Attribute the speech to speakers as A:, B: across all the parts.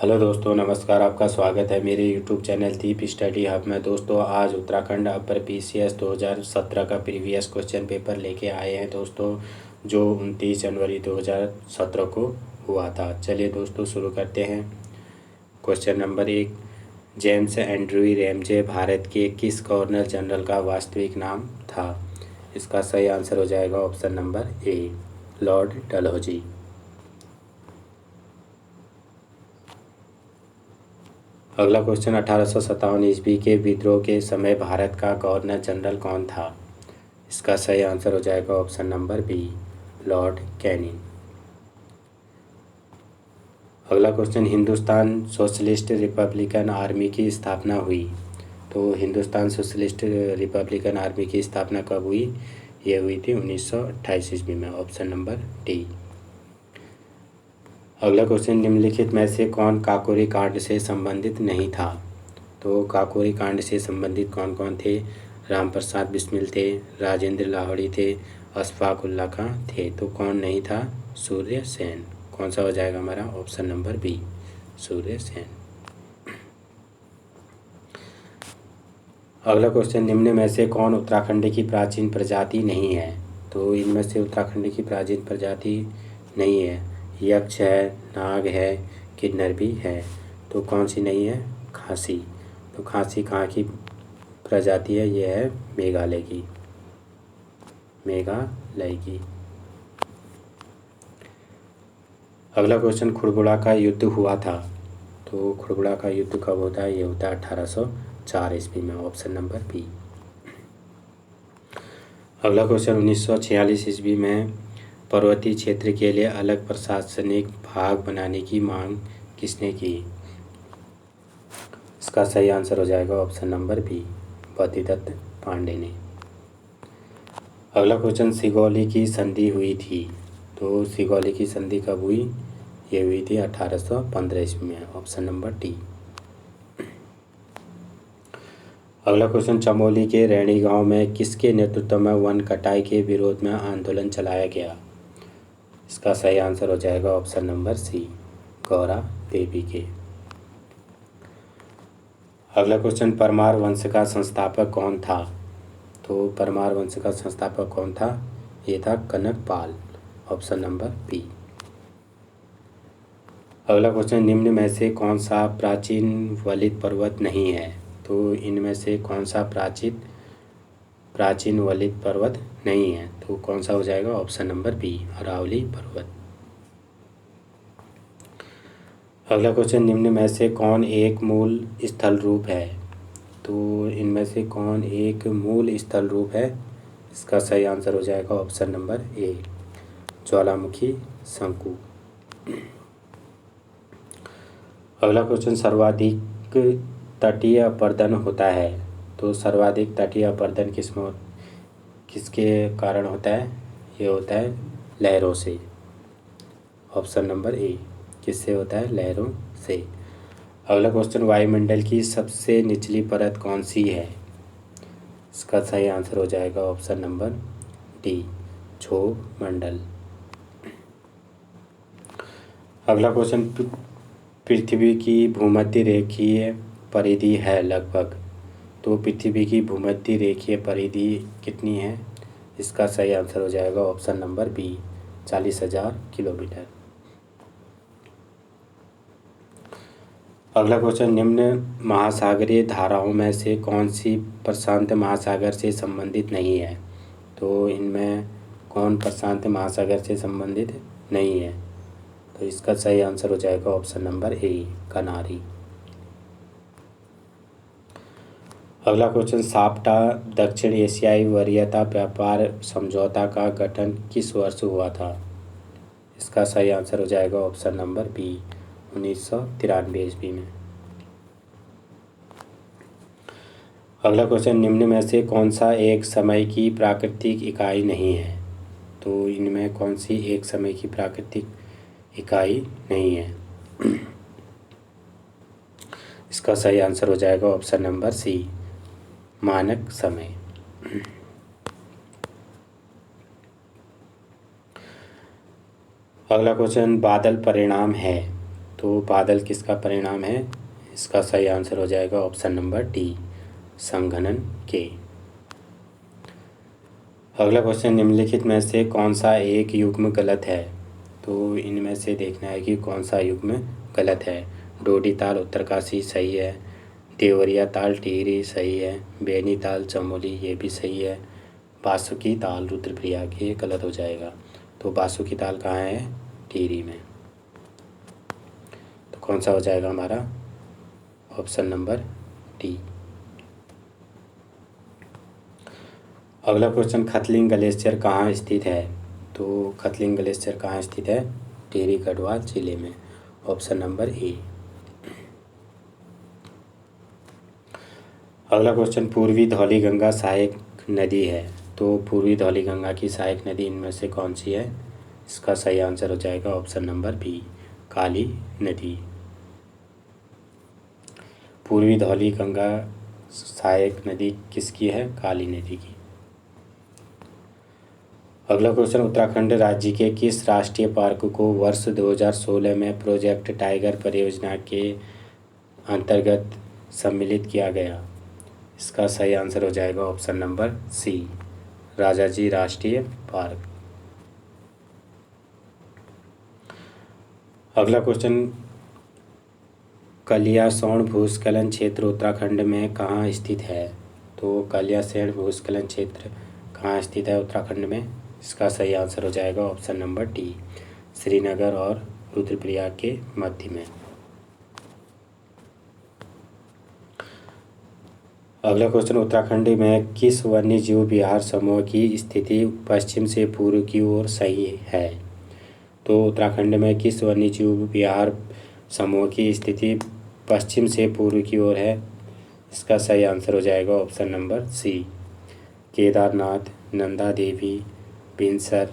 A: Hello दोस्तों, नमस्कार। आपका स्वागत है मेरे यूट्यूब चैनल दीप स्टडी हब में। दोस्तों, आज उत्तराखंड अपर पीसीएस 2017 का प्रीवियस क्वेश्चन पेपर लेके आए हैं दोस्तों, जो 29 जनवरी 2017 को हुआ था। चलिए दोस्तों, शुरू करते हैं। Question number 1, James Andrew Ramsay Bharat के किस गवर्नर जनरल का वास्तविक नाम था? इसका सही आंसर हो जाएगा ऑप्शन नंबर ए, लॉर्ड डलहौजी। अगला क्वेश्चन, 1857 ईस्वी के विद्रोह के समय भारत का गवर्नर जनरल कौन था? इसका सही आंसर हो जाएगा option number B, Lord Canning. अगला question, Hindustan Socialist Republican Army की स्थापना हुई। तो हिंदुस्तान सोशलिस्ट रिपब्लिकन आर्मी की स्थापना कब हुई? ये हुई थी 1928 ईस्वी में, ऑप्शन नंबर डी। अगला क्वेश्चन, निम्नलिखित में से कौन काकोरी कांड से संबंधित नहीं था? तो काकोरी कांड से संबंधित कौन कौन थे? राम प्रसाद बिस्मिल थे, राजेंद्र लाहौरी थे, अशफाक उल्ला खां थे। तो कौन नहीं था? सूर्य सेन। कौन सा हो जाएगा हमारा? Option number B, Surya Sen. अगला क्वेश्चन, निम्न में से कौन उत्तराखंड की प्राचीन प्रजाति नहीं है? तो इनमें से उत्तराखंड की प्राचीन प्रजाति नहीं है। यक्ष है, नाग है, किन्नर भी है। तो कौन सी नहीं है? खासी। तो खासी कहाँ की प्रजाति है? यह है मेघालय की, मेघालय की। अगला क्वेश्चन, खुड़बुड़ा का युद्ध हुआ था। तो खुड़बुड़ा का युद्ध कब होता है? ये होता है 1804 ईस्वी में, ऑप्शन नंबर बी। अगला क्वेश्चन, 1946 ईस्वी में पर्वतीय क्षेत्र के लिए अलग प्रशासनिक भाग बनाने की मांग किसने की? इसका सही आंसर हो जाएगा option number B, Badridatt Pandey ने। अगला क्वेश्चन, सिगौली की संधि हुई थी। तो सिगौली की संधि कब हुई? ये हुई थी 1815 ईस्वी में, ऑप्शन नंबर डी। अगला क्वेश्चन, चमोली के रैणी गांव में किसके नेतृत्व में वन कटाई के विरोध में आंदोलन चलाया गया? इसका सही आंसर हो जाएगा ऑप्शन नंबर सी, गौरा देवी के। अगला क्वेश्चन, परमार वंश का संस्थापक कौन था? तो परमार वंश का संस्थापक कौन था? ये था कनकपाल, ऑप्शन नंबर बी। अगला क्वेश्चन, निम्न में से कौन सा प्राचीन वलित पर्वत नहीं है? तो इनमें से कौन सा प्राचीन वलित पर्वत नहीं है? तो कौन सा हो जाएगा? ऑप्शन नंबर बी, अरावली पर्वत। अगला क्वेश्चन, निम्न में से कौन एक मूल स्थल रूप है? तो इनमें से कौन एक मूल स्थल रूप है? इसका सही आंसर हो जाएगा ऑप्शन नंबर ए, ज्वालामुखी शंकु। अगला क्वेश्चन, सर्वाधिक तटीय अपरदन होता है। तो सर्वाधिक तटीय अपरदन किसके कारण होता है? ये होता है लहरों से, ऑप्शन नंबर ए। किससे होता है? लहरों से। अगला क्वेश्चन, वायुमंडल की सबसे निचली परत कौन सी है? इसका सही आंसर हो जाएगा ऑप्शन नंबर डी, क्षोभ मंडल। अगला क्वेश्चन, पृथ्वी की भूमध्य रेखीय परिधि है लगभग। तो पृथ्वी की भूमध्य रेखीय परिधि कितनी है? इसका सही आंसर हो जाएगा ऑप्शन नंबर बी, 40,000 किलोमीटर। अगला क्वेश्चन, निम्न महासागरीय धाराओं में से कौन सी प्रशांत महासागर से संबंधित नहीं है? तो इनमें कौन प्रशांत महासागर से संबंधित नहीं है? तो इसका सही आंसर हो जाएगा ऑप्शन नंबर ए, कनारी। अगला क्वेश्चन, साप्टा दक्षिण एशियाई वरीयता व्यापार समझौता का गठन किस वर्ष हुआ था? इसका सही आंसर हो जाएगा ऑप्शन नंबर बी, 1993 ईस्वी में। अगला क्वेश्चन, निम्न में से कौन सा एक समय की प्राकृतिक इकाई नहीं है? तो इनमें कौन सी एक समय की प्राकृतिक इकाई नहीं है? इसका सही आंसर हो जाएगा ऑप्शन नंबर सी, मानक समय। अगला क्वेश्चन, बादल परिणाम है। तो बादल किसका परिणाम है? इसका सही आंसर हो जाएगा ऑप्शन नंबर डी, संघनन के। अगला क्वेश्चन, निम्नलिखित में से कौन सा एक युग्म गलत है? तो इनमें से देखना है कि कौन सा युग्म गलत है। डोडी ताल उत्तरकाशी सही है, देवरिया ताल टिहरी सही है, बेनी ताल चमोली ये भी सही है, बासुकी ताल रुद्रप्रयाग ये गलत हो जाएगा। तो बासुकी ताल कहाँ है? टिहरी में। तो कौन सा हो जाएगा हमारा? Option number D. अगला क्वेश्चन, खतलिंग ग्लेशियर कहाँ स्थित है? तो खतलिंग ग्लेशियर कहाँ स्थित है? टिहरी गढ़वाल जिले में। Option number A. अगला क्वेश्चन, पूर्वी धौलीगंगा सहायक नदी है। तो पूर्वी धौलीगंगा की सहायक नदी इनमें से कौन सी है? इसका सही आंसर हो जाएगा ऑप्शन नंबर बी, काली नदी। पूर्वी धौलीगंगा सहायक नदी किसकी है? काली नदी की। अगला क्वेश्चन, उत्तराखंड राज्य के किस राष्ट्रीय पार्क को वर्ष 2016 में प्रोजेक्ट टाइगर परियोजना के अंतर्गत सम्मिलित किया गया? इसका सही आंसर हो जाएगा ऑप्शन नंबर सी, राजाजी राष्ट्रीय पार्क। अगला क्वेश्चन, कलियासौड़ भूस्खलन क्षेत्र उत्तराखंड में कहाँ स्थित है? तो कलियासौड़ भूस्खलन क्षेत्र कहाँ स्थित है उत्तराखंड में? इसका सही आंसर हो जाएगा ऑप्शन नंबर डी, श्रीनगर और रुद्रप्रयाग के मध्य में। अगला क्वेश्चन, उत्तराखंड में किस वन्यजीव विहार समूह की स्थिति पश्चिम से पूर्व की ओर सही है? तो उत्तराखंड में किस वन्यजीव विहार समूह की स्थिति पश्चिम से पूर्व की ओर है? इसका सही आंसर हो जाएगा option number C, Kedarnath, Nanda Devi, Binsar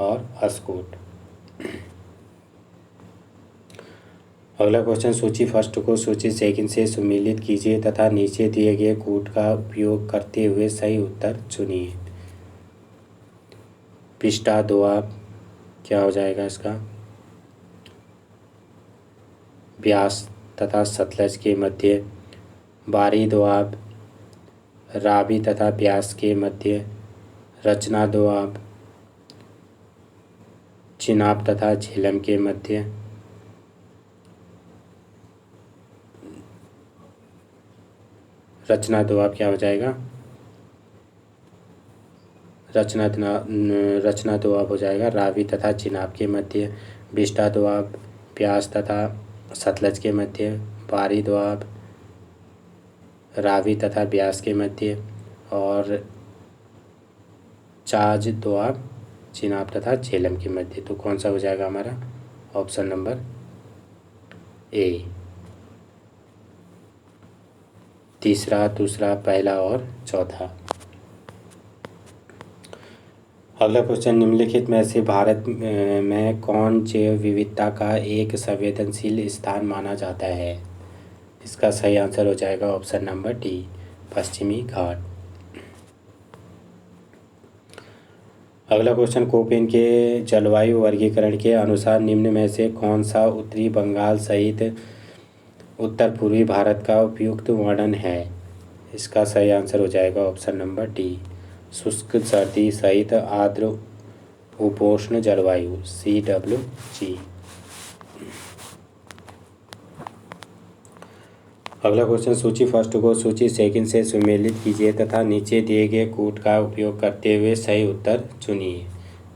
A: और अस्कोट। अगला क्वेश्चन, सूची फर्स्ट को सूची सेकंड से सुमेलित कीजिए तथा नीचे दिए गए कूट का उपयोग करते हुए सही उत्तर चुनिए। पिस्टा दोआब क्या हो जाएगा इसका? ब्यास तथा सतलज के मध्य, बारी दोआब, रावी तथा ब्यास के मध्य, रचना दोआब, चिनाब तथा झेलम के मध्य, रचना दोआब क्या हो जाएगा? रचना दोआब हो जाएगा रावी तथा चिनाब के मध्य, बिस्टा दोआब ब्यास तथा सतलज के मध्य, बारी दोआब रावी तथा ब्यास के मध्य और चाज दोआब चिनाब तथा झेलम के मध्य। तो कौन सा हो जाएगा हमारा? ऑप्शन नंबर ए, तीसरा, दूसरा, पहला और चौथा। अगला क्वेश्चन, निम्नलिखित में से भारत में कौन जैव विविधता का एक संवेदनशील स्थान माना जाता है? इसका सही आंसर हो जाएगा ऑप्शन नंबर डी, पश्चिमी घाट। अगला क्वेश्चन, कोपेन के जलवायु वर्गीकरण के अनुसार निम्न में से कौन सा उत्तरी बंगाल सहित उत्तर पूर्वी भारत का उपयुक्त वर्णन है? इसका सही आंसर हो जाएगा ऑप्शन नंबर डी, शुष्क सर्दी सहित आर्द्र उपोष्ण जलवायु, CWG। अगला क्वेश्चन, सूची फर्स्ट को सूची सेकंड से सुमेलित कीजिए तथा नीचे दिए गए कूट का उपयोग करते हुए सही उत्तर चुनिए।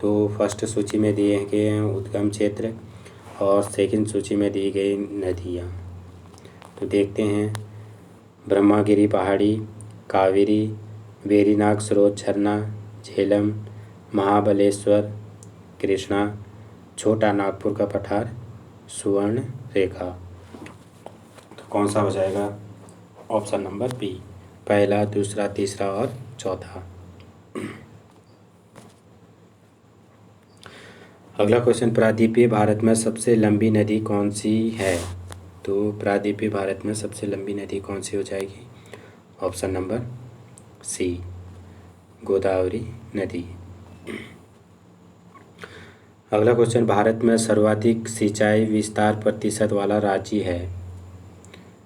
A: तो फर्स्ट सूची में दिए गए हैं उद्गम क्षेत्र और सेकंड सूची में दी गई नदियाँ। तो देखते हैं, ब्रह्मागिरी पहाड़ी, कावेरी, वेरीनाग स्रोत झरना, झेलम, महाबलेश्वर, कृष्णा, छोटा नागपुर का पठार, सुवर्ण रेखा। तो कौन सा हो जाएगा? ऑप्शन नंबर बी, पहला, दूसरा, तीसरा और चौथा। अगला क्वेश्चन, प्रायद्वीपीय भारत में सबसे लंबी नदी कौन सी है? तो प्रायद्वीपीय भारत में सबसे लंबी नदी कौन सी हो जाएगी? ऑप्शन नंबर सी, गोदावरी नदी। अगला क्वेश्चन, भारत में सर्वाधिक सिंचाई विस्तार प्रतिशत वाला राज्य है।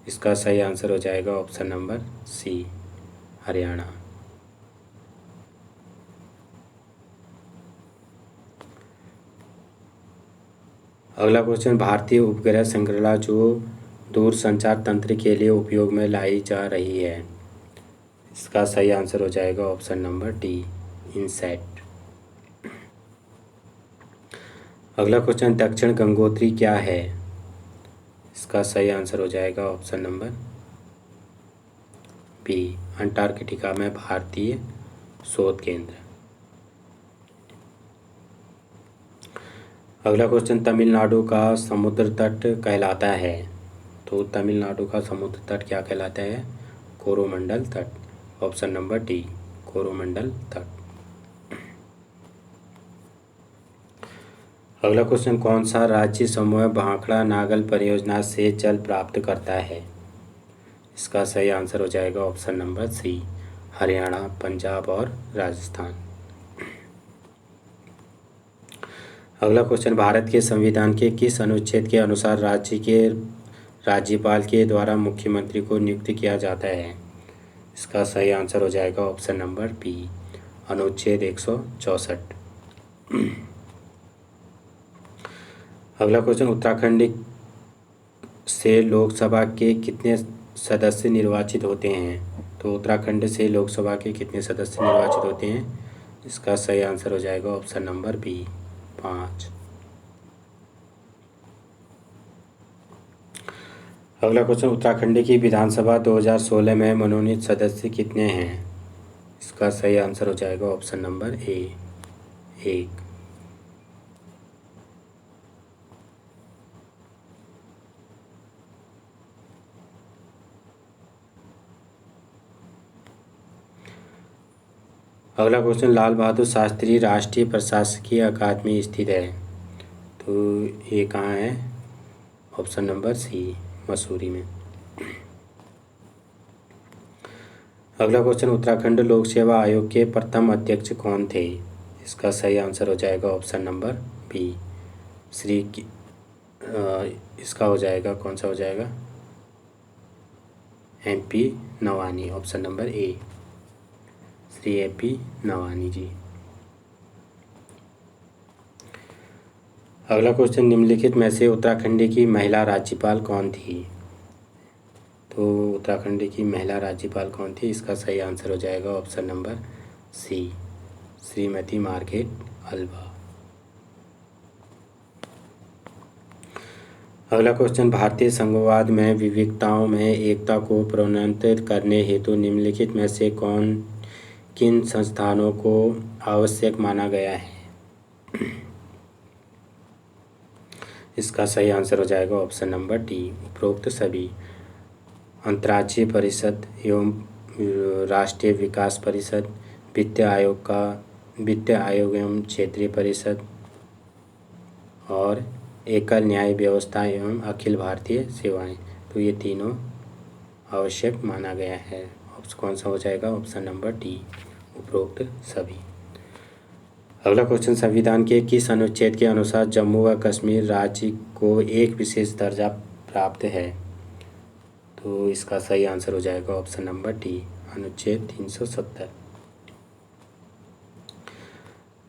A: इसका सही आंसर हो जाएगा ऑप्शन नंबर सी, हरियाणा। अगला क्वेश्चन, भारतीय उपग्रह श्रृंखला जो दूरसंचार तंत्र के लिए उपयोग में लाई जा रही है। इसका सही आंसर हो जाएगा ऑप्शन नंबर डी, इनसैट। अगला क्वेश्चन, दक्षिण गंगोत्री क्या है। इसका सही आंसर हो जाएगा ऑप्शन नंबर बी, अंटार्कटिका में भारतीय शोध केंद्र। अगला क्वेश्चन, तमिलनाडु का समुद्र तट कहलाता है। तो तमिलनाडु का समुद्र तट क्या कहलाता है, कोरोमंडल तट। ऑप्शन नंबर डी, कोरोमंडल तट। अगला क्वेश्चन, कौन सा राज्य समूह भाखड़ा नागल परियोजना से जल प्राप्त करता है। इसका सही आंसर हो जाएगा option number C, Haryana, Punjab और राजस्थान। अगला क्वेश्चन, भारत के संविधान के किस अनुच्छेद के अनुसार राज्य के राज्यपाल के द्वारा मुख्यमंत्री को नियुक्त किया जाता है। इसका सही आंसर हो जाएगा ऑप्शन नंबर बी, अनुच्छेद 164। अगला क्वेश्चन, उत्तराखंड से लोकसभा के कितने सदस्य निर्वाचित होते हैं। तो उत्तराखंड से लोकसभा के कितने सदस्य निर्वाचित होते हैं। इसका सही आंसर हो जाएगा ऑप्शन नंबर बी, 5। अगला क्वेश्चन, उत्तराखंड की विधानसभा 2016 में मनोनीत सदस्य कितने हैं। इसका सही आंसर हो जाएगा ऑप्शन नंबर ए, 1। अगला क्वेश्चन, लाल बहादुर शास्त्री राष्ट्रीय प्रशासकीय अकादमी स्थित है। तो ये कहाँ है, ऑप्शन नंबर सी, मसूरी में। अगला क्वेश्चन, उत्तराखंड लोक सेवा आयोग के प्रथम अध्यक्ष कौन थे। इसका सही आंसर हो जाएगा ऑप्शन नंबर बी, इसका हो जाएगा, कौन सा हो जाएगा, MP Nawani. Option number A, Shri MP Nawani ji. अगला क्वेश्चन, निम्नलिखित में से उत्तराखंड की महिला राज्यपाल कौन थी। तो उत्तराखंड की महिला राज्यपाल कौन थी। इसका सही आंसर हो जाएगा option number C, Shrimati Margaret Alva. अगला क्वेश्चन, भारतीय संघवाद में विविधताओं में एकता को प्रोन्नत करने हेतु निम्नलिखित में से किन संस्थानों को आवश्यक माना गया है। इसका सही आंसर हो जाएगा ऑप्शन नंबर डी, उपरोक्त सभी। अंतर्राज्यीय परिषद एवं राष्ट्रीय विकास परिषद, वित्त आयोग एवं क्षेत्रीय परिषद और एकल न्याय व्यवस्था एवं अखिल भारतीय सेवाएं। तो ये तीनों आवश्यक माना गया है। कौन सा हो जाएगा, ऑप्शन नंबर डी, उपरोक्त सभी। अगला क्वेश्चन, संविधान के किस अनुच्छेद के अनुसार जम्मू व कश्मीर राज्य को एक विशेष दर्जा प्राप्त है। तो इसका सही आंसर हो जाएगा ऑप्शन नंबर डी, अनुच्छेद 370।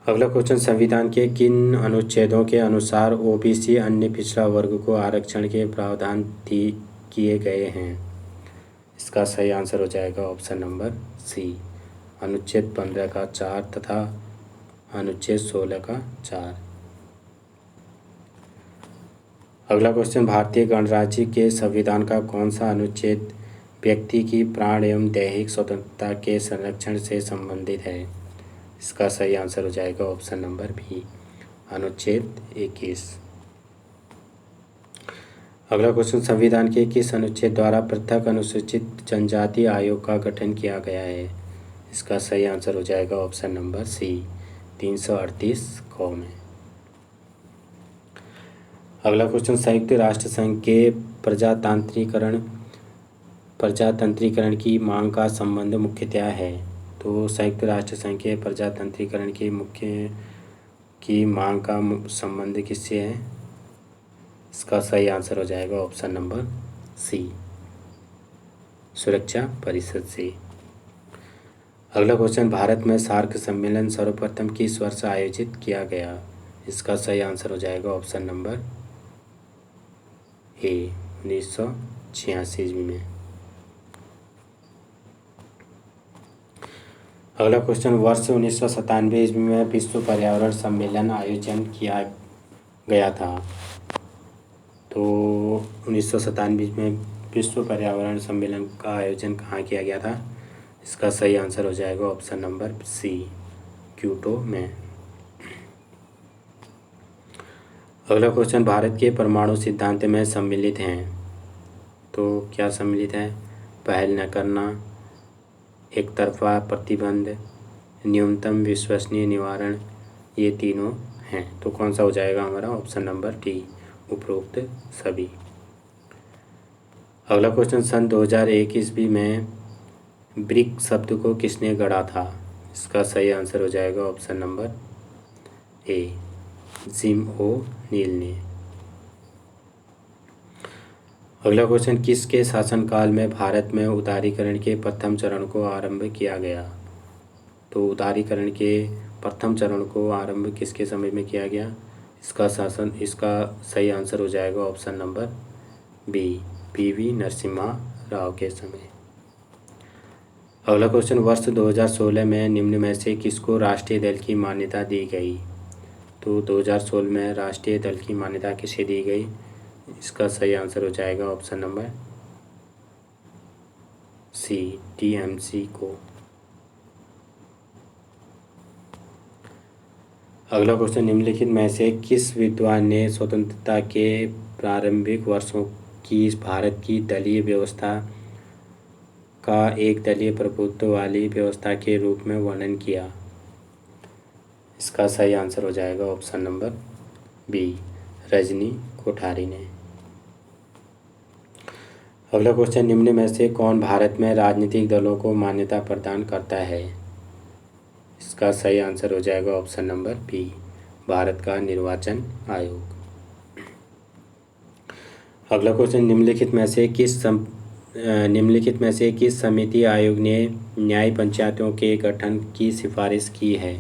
A: अगला क्वेश्चन, संविधान के किन अनुच्छेदों के अनुसार OBC अन्य पिछड़ा वर्ग को आरक्षण के प्रावधान किए गए हैं। इसका सही आंसर हो जाएगा ऑप्शन नंबर सी, अनुच्छेद 15 का 4 तथा अनुच्छेद 16 का 4। अगला क्वेश्चन, भारतीय गणराज्य के संविधान का कौन सा अनुच्छेद व्यक्ति की प्राण एवं दैहिक स्वतंत्रता के संरक्षण से संबंधित है। इसका सही आंसर हो जाएगा ऑप्शन नंबर बी, अनुच्छेद 21। अगला क्वेश्चन, संविधान के किस अनुच्छेद द्वारा पृथक अनुसूचित जनजाति आयोग का गठन किया गया है। इसका सही आंसर हो जाएगा ऑप्शन नंबर सी, 338 क में। अगला क्वेश्चन, संयुक्त राष्ट्र संघ के प्रजातंत्रीकरण की मांग का संबंध मुख्यतः है। तो संयुक्त राष्ट्र संघ के प्रजातंत्रीकरण की की मांग का संबंध किससे है? इसका सही आंसर हो जाएगा ऑप्शन नंबर सी, सुरक्षा परिषद से। अगला क्वेश्चन, भारत में सार्क सम्मेलन सर्वप्रथम किस वर्ष आयोजित किया गया? इसका सही आंसर हो जाएगा ऑप्शन नंबर ए, 1986 ईस्वी में। अगला क्वेश्चन, वर्ष 1997 ईस्वी में विश्व पर्यावरण सम्मेलन आयोजन किया गया था। तो 1997 में विश्व पर्यावरण सम्मेलन का आयोजन कहाँ किया गया था? इसका सही आंसर हो जाएगा ऑप्शन नंबर सी, क्योटो में। अगला क्वेश्चन, भारत के परमाणु सिद्धांत में सम्मिलित हैं। तो क्या सम्मिलित है? पहल न करना, एक तरफा प्रतिबंध, न्यूनतम विश्वसनीय निवारण, ये तीनों हैं। तो कौन सा हो जाएगा हमारा? ऑप्शन नंबर डी, उपरोक्त सभी। अगला क्वेश्चन, सन 2001 ईस्वी में ब्रिक शब्द को किसने गढ़ा था? इसका सही आंसर हो जाएगा ऑप्शन नंबर ए, जिम ओ नील ने। अगला क्वेश्चन, किसके शासनकाल में भारत में उदारीकरण के प्रथम चरण को आरंभ किया गया? तो उदारीकरण के प्रथम चरण को आरंभ किसके समय में किया गया? इसका सही आंसर हो जाएगा option number B, PV Narasimha Rao के समय। अगला क्वेश्चन, वर्ष 2016 में निम्न में से किसको राष्ट्रीय दल की मान्यता दी गई? तो 2016 में राष्ट्रीय दल की मान्यता किसे दी गई? इसका सही आंसर हो जाएगा ऑप्शन नंबर सी, टीएमसी को। अगला क्वेश्चन, निम्नलिखित में से किस विद्वान ने स्वतंत्रता के प्रारंभिक वर्षों की भारत की दलीय व्यवस्था का एक दलीय प्रभुत्व वाली व्यवस्था के रूप में वर्णन किया? इसका सही आंसर हो जाएगा option number B, Rajni Kothari ने। अगला क्वेश्चन, निम्न में से कौन भारत में राजनीतिक दलों को मान्यता प्रदान करता है? इसका सही आंसर हो जाएगा ऑप्शन नंबर बी, भारत का निर्वाचन आयोग। अगला क्वेश्चन, निम्नलिखित में से किस समिति आयोग ने न्याय पंचायतों के गठन की सिफारिश की है?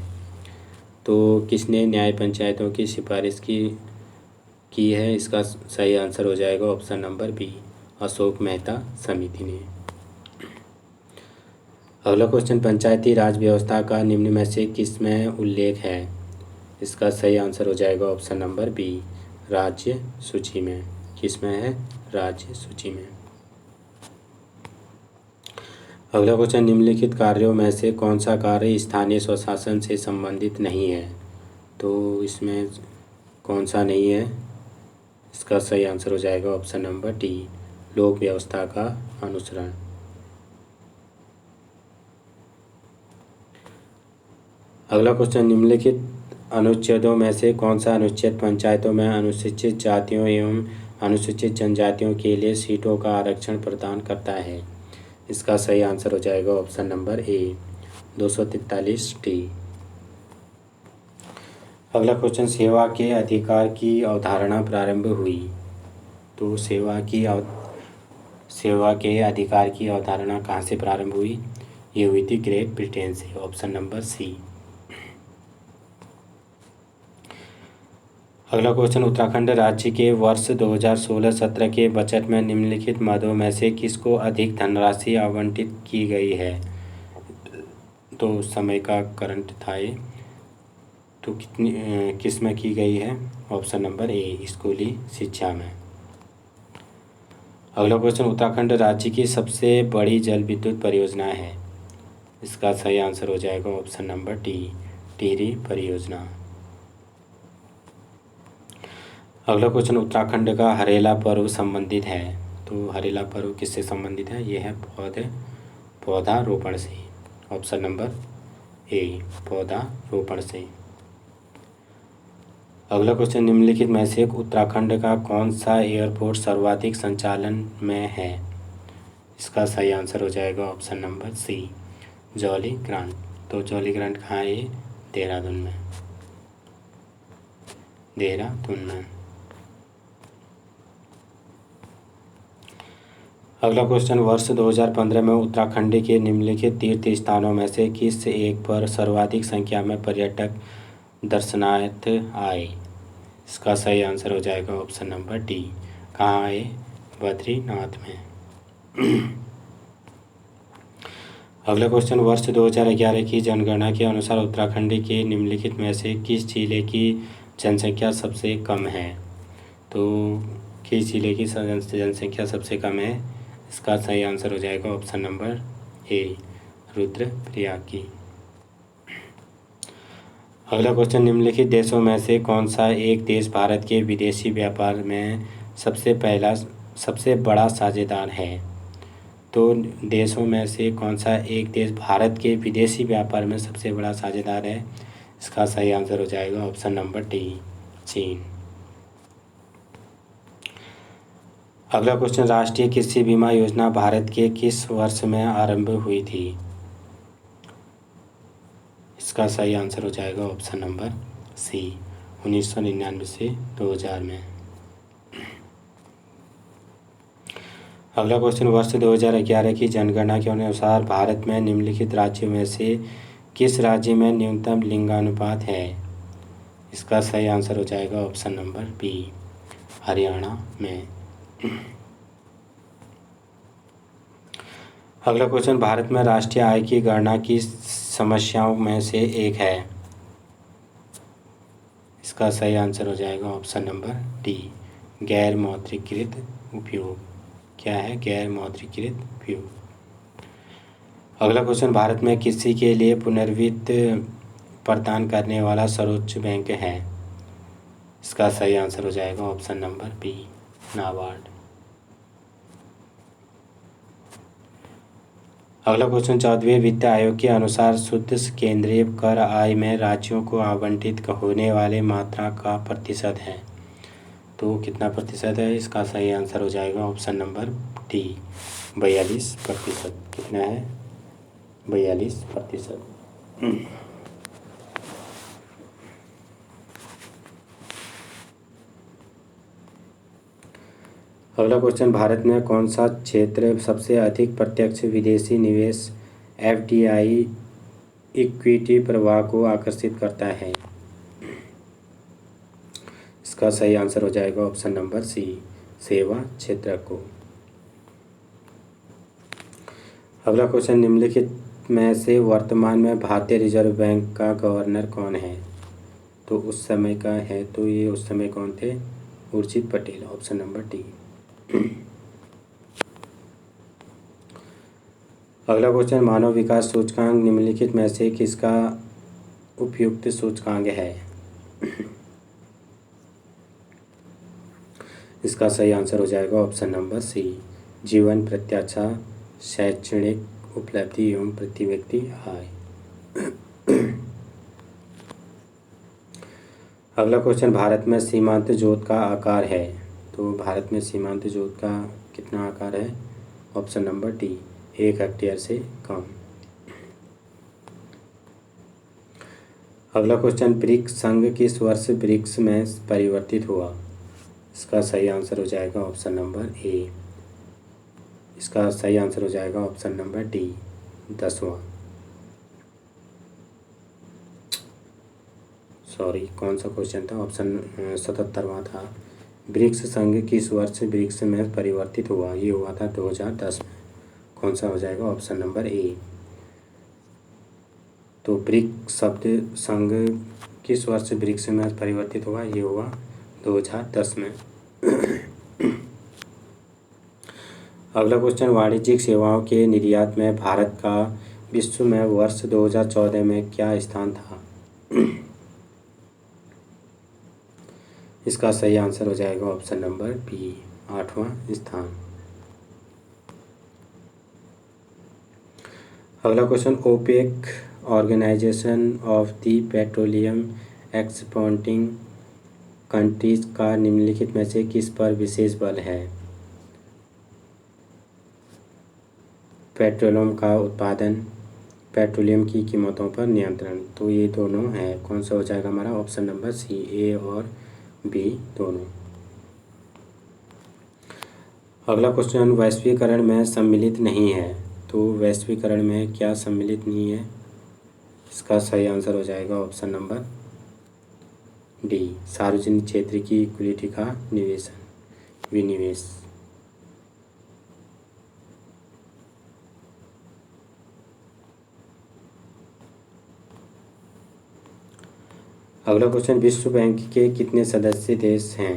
A: तो किसने न्याय पंचायतों की सिफारिश की है? इसका सही आंसर हो जाएगा option number B, Ashok Mehta समिति ने। अगला क्वेश्चन, पंचायती राज व्यवस्था का निम्न में से किस में उल्लेख है? इसका सही आंसर हो जाएगा ऑप्शन नंबर बी, राज्य सूची में। किस में है? राज्य सूची में। अगला क्वेश्चन, निम्नलिखित कार्यों में से कौन सा कार्य स्थानीय स्वशासन से संबंधित नहीं है? तो इसमें कौन सा नहीं है? इसका सही आंसर हो जाएगा ऑप्शन नंबर डी, लोक व्यवस्था का अनुसरण। अगला क्वेश्चन, निम्नलिखित अनुच्छेदों में से कौन सा अनुच्छेद पंचायतों में अनुसूचित जातियों एवं अनुसूचित जनजातियों के लिए सीटों का आरक्षण प्रदान करता है? इसका सही आंसर हो जाएगा ऑप्शन नंबर ए, 243 टी। अगला क्वेश्चन, सेवा के अधिकार की अवधारणा प्रारंभ हुई। तो सेवा के अधिकार की अवधारणा कहाँ से प्रारंभ हुई? ये हुई थी ग्रेट ब्रिटेन से, ऑप्शन नंबर सी। अगला क्वेश्चन, उत्तराखंड राज्य के वर्ष 2016-17 के बजट में निम्नलिखित मदों में से किसको अधिक धनराशि आवंटित की गई है? तो उस समय का करंट था ये। तो किस में की गई है? ऑप्शन नंबर ए, स्कूली शिक्षा में। अगला क्वेश्चन, उत्तराखंड राज्य की सबसे बड़ी जल विद्युत परियोजना है? इसका सही आंसर हो जाएगा ऑप्शन नंबर डी, टिहरी परियोजना। अगला क्वेश्चन, उत्तराखंड का हरेला पर्व संबंधित है। तो हरेला पर्व किससे संबंधित है? यह है पौधारोपण से, ऑप्शन नंबर ए, पौधारोपण से। अगला क्वेश्चन, निम्नलिखित में से उत्तराखंड का कौन सा एयरपोर्ट सर्वाधिक संचालन में है? इसका सही आंसर हो जाएगा option number C, Jolly Grant. तो जौली ग्रांट कहाँ है? देहरादून में। देहरादून में। अगला क्वेश्चन, वर्ष 2015 में उत्तराखंड के निम्नलिखित तीर्थ स्थानों में से किस एक पर सर्वाधिक संख्या में पर्यटक दर्शनार्थ आए? इसका सही आंसर हो जाएगा ऑप्शन नंबर डी। कहाँ आए? बद्रीनाथ में। अगला क्वेश्चन, वर्ष 2011 की जनगणना के अनुसार उत्तराखंड के निम्नलिखित में से किस जिले की जनसंख्या सबसे कम है? तो किस जिले की जनसंख्या सबसे कम है? इसका सही आंसर हो जाएगा ऑप्शन नंबर ए, रुद्रप्रयाग की। अगला क्वेश्चन, निम्नलिखित देशों में से कौन सा एक देश भारत के विदेशी व्यापार में सबसे बड़ा साझेदार है? तो देशों में से कौन सा एक देश भारत के विदेशी व्यापार में सबसे बड़ा साझेदार है? इसका सही आंसर हो जाएगा ऑप्शन नंबर डी, चीन। अगला क्वेश्चन, राष्ट्रीय कृषि बीमा योजना भारत के किस वर्ष में आरंभ हुई थी? इसका सही आंसर हो जाएगा ऑप्शन नंबर सी, 1999 से 2000 में। अगला क्वेश्चन, वर्ष 2011 की जनगणना के अनुसार भारत में निम्नलिखित राज्यों में से किस राज्य में न्यूनतम लिंगानुपात है? इसका सही आंसर हो जाएगा ऑप्शन नंबर बी, हरियाणा में। अगला क्वेश्चन, भारत में राष्ट्रीय आय की गणना की समस्याओं में से एक है। इसका सही आंसर हो जाएगा ऑप्शन नंबर डी, गैर मौद्रीकृत उपयोग। क्या है? गैर मौद्रीकृत उपयोग। अगला क्वेश्चन, भारत में कृषि के लिए पुनर्वित्त प्रदान करने वाला सर्वोच्च बैंक है? इसका सही आंसर हो जाएगा ऑप्शन नंबर बी, नाबार्ड। अगला क्वेश्चन, 14वें वित्त आयोग के अनुसार शुद्ध केंद्रीय कर आय में राज्यों को आवंटित होने वाले मात्रा का प्रतिशत है। तो कितना प्रतिशत है? इसका सही आंसर हो जाएगा ऑप्शन नंबर डी, 42%। कितना है? 42%। अगला क्वेश्चन, भारत में कौन सा क्षेत्र सबसे अधिक प्रत्यक्ष विदेशी निवेश एफडीआई इक्विटी प्रवाह को आकर्षित करता है? इसका सही आंसर हो जाएगा ऑप्शन नंबर सी, सेवा क्षेत्र को। अगला क्वेश्चन, निम्नलिखित में से वर्तमान में भारतीय रिजर्व बैंक का गवर्नर कौन है? तो उस समय का है, तो ये उस समय कौन थे? Urjit Patel, option number D. अगला क्वेश्चन, मानव विकास सूचकांक निम्नलिखित में से किसका उपयुक्त सूचकांक है? इसका सही आंसर हो जाएगा ऑप्शन नंबर सी, जीवन प्रत्याशा, शैक्षणिक उपलब्धि एवं प्रति व्यक्ति आय। अगला क्वेश्चन, भारत में सीमांत जोत का आकार है? तो भारत में सीमांत जोत का कितना आकार है? ऑप्शन नंबर डी, 1 हेक्टेयर से कम। अगला क्वेश्चन, ब्रिक्स संघ किस वर्ष ब्रिक्स में परिवर्तित हुआ? इसका सही आंसर हो जाएगा ऑप्शन नंबर ए। इसका सही आंसर हो जाएगा ऑप्शन नंबर डी, 10वां। सॉरी, कौन सा क्वेश्चन था? ऑप्शन 77वां था। ब्रिक्स संघ किस वर्ष ब्रिक्स में परिवर्तित हुआ? ये हुआ था 2010 में। कौन सा हो जाएगा? ऑप्शन नंबर ए। तो ब्रिक्स शब्द संघ किस वर्ष ब्रिक्स में परिवर्तित हुआ? ये हुआ 2010 में। अगला क्वेश्चन, वाणिज्यिक सेवाओं के निर्यात में भारत का विश्व में वर्ष 2014 में क्या स्थान था? इसका सही आंसर हो जाएगा ऑप्शन नंबर बी, 8वां स्थान। अगला question, OPEC organization of the petroleum exporting countries का निम्नलिखित में से किस पर विशेष बल है? पेट्रोलियम का उत्पादन, पेट्रोलियम की कीमतों पर नियंत्रण। तो ये दोनों हैं। कौन सा हो जाएगा हमारा? ऑप्शन नंबर सी, ए और बी दोनों। अगला क्वेश्चन, वैश्वीकरण में सम्मिलित नहीं है। तो वैश्वीकरण में क्या सम्मिलित नहीं है? इसका सही आंसर हो जाएगा ऑप्शन नंबर डी, सार्वजनिक क्षेत्र की इक्विटी का विनिवेश। अगला क्वेश्चन, विश्व बैंक के कितने सदस्य देश हैं?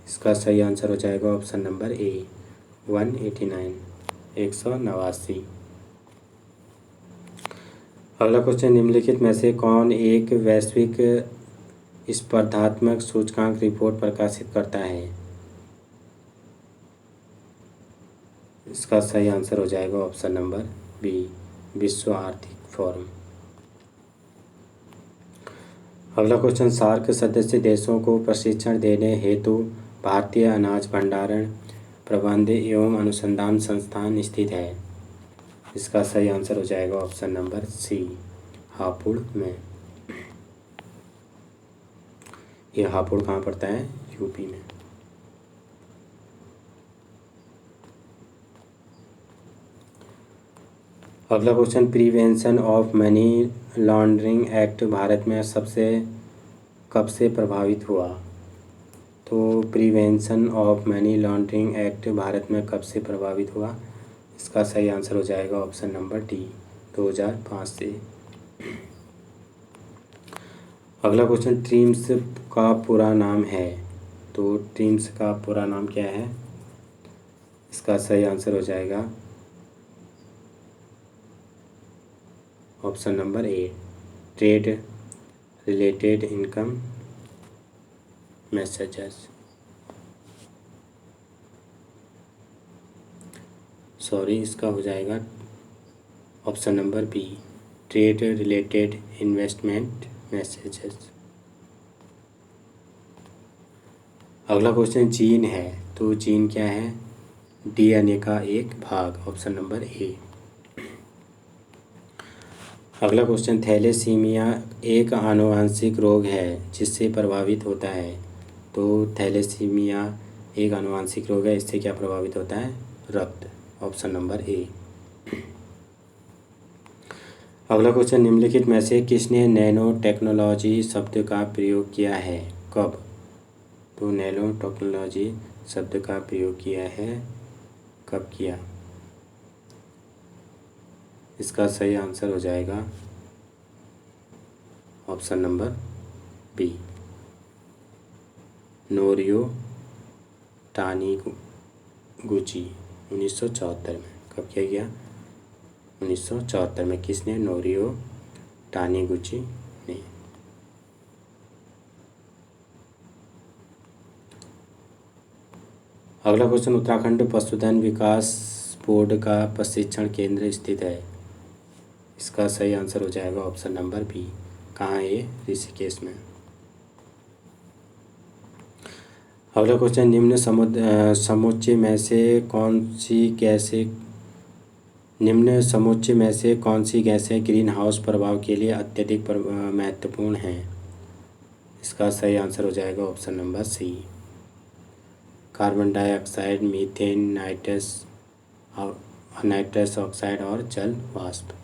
A: इसका सही आंसर हो जाएगा ऑप्शन नंबर ए, 189, 189। अगला क्वेश्चन, निम्नलिखित में से कौन एक वैश्विक स्पर्धात्मक सूचकांक रिपोर्ट प्रकाशित करता है? इसका सही आंसर हो जाएगा ऑप्शन नंबर बी, विश्व आर्थिक फोरम। अगला क्वेश्चन, सार्क सदस्य देशों को प्रशिक्षण देने हेतु भारतीय अनाज भंडारण प्रबंध एवं अनुसंधान संस्थान स्थित है। इसका सही आंसर हो जाएगा ऑप्शन नंबर सी, हापुड़ में। ये हापुड़ कहाँ पड़ता है? यूपी में। अगला question, prevention of money laundering act Bharat में कब से प्रभावित हुआ? तो prevention of money laundering act Bharat में कब से प्रभावित हुआ? इसका सही आंसर हो जाएगा ऑप्शन नंबर डी, 2005 से। अगला क्वेश्चन, ट्रिम्स का पूरा नाम है। तो ट्रिम्स का पूरा नाम क्या है? इसका सही आंसर हो जाएगा option number A, trade related income measures. Sorry, इसका हो जाएगा option number B, trade related investment measures. अगला क्वेश्चन, जीन है। तो जीन क्या है? डीएनए का एक भाग, ऑप्शन नंबर ए। अगला क्वेश्चन, थैलेसीमिया एक आनुवंशिक रोग है जिससे प्रभावित होता है। तो थैलेसीमिया एक आनुवंशिक रोग है, इससे क्या प्रभावित होता है? रक्त, ऑप्शन नंबर ए। अगला क्वेश्चन, निम्नलिखित में से किसने नैनो टेक्नोलॉजी शब्द का प्रयोग किया है? कब? तो नैनो टेक्नोलॉजी शब्द का प्रयोग किया है, कब किया? इसका सही आंसर हो जाएगा ऑप्शन नंबर बी, नोरियो टानीगुची, 1974 में। कब किया गया? 1974 में। किसने? नोरियो टानीगुची ने। अगला क्वेश्चन, उत्तराखंड पशुधन विकास बोर्ड का प्रशिक्षण केंद्र स्थित है। इसका सही आंसर हो जाएगा ऑप्शन नंबर बी, कहाँ है ये? ऋषिकेश में। अगला क्वेश्चन, निम्न समुच्चय में से कौन सी गैसें ग्रीन हाउस प्रभाव के लिए अत्यधिक महत्वपूर्ण हैं? इसका सही आंसर हो जाएगा option number C, carbon dioxide, methane, nitrous oxide और जल वाष्प।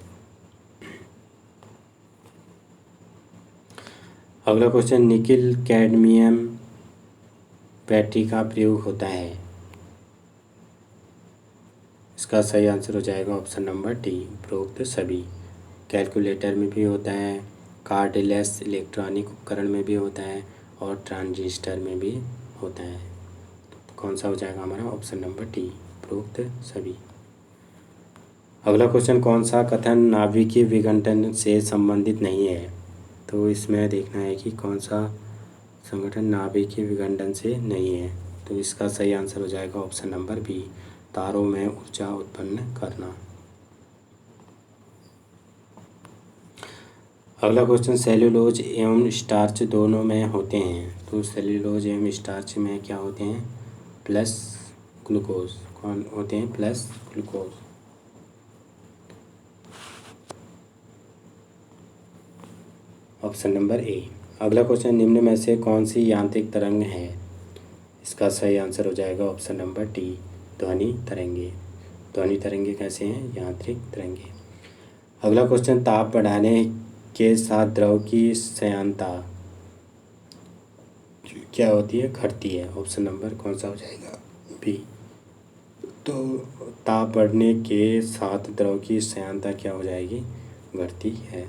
A: अगला क्वेश्चन, निकिल कैडमियम बैटरी का प्रयोग होता है। इसका सही आंसर हो जाएगा ऑप्शन नंबर डी, उपरोक्त सभी। कैलकुलेटर में भी होता है, कार्डलेस इलेक्ट्रॉनिक उपकरण में भी होता है और ट्रांजिस्टर में भी होता है। तो कौन सा हो जाएगा हमारा? ऑप्शन नंबर डी, उपरोक्त सभी। अगला क्वेश्चन, कौन सा कथन नाभिकीय विघटन से संबंधित नहीं है? तो इसमें देखना है कि कौन सा संगठन नाभिकीय विघटन से नहीं है। तो इसका सही आंसर हो जाएगा ऑप्शन नंबर बी, तारों में ऊर्जा उत्पन्न करना। अगला क्वेश्चन, सेल्यूलोज एवं स्टार्च दोनों में होते हैं। तो सेल्यूलोज एवं स्टार्च में क्या होते हैं? Plus glucose. कौन होते हैं? Plus glucose. Option number A. अगला क्वेश्चन, निम्न में से कौन सी यांत्रिक तरंग है? इसका सही आंसर हो जाएगा ऑप्शन नंबर डी, ध्वनि तरंगे। ध्वनि तरंगे कैसे हैं? यांत्रिक तरंगे। अगला क्वेश्चन, ताप बढ़ाने के साथ द्रव की श्यानता क्या होती है? घटती है। ऑप्शन नंबर कौन सा हो जाएगा? बी। तो ताप बढ़ने के साथ द्रव की श्यानता क्या हो जाएगी? घटती है।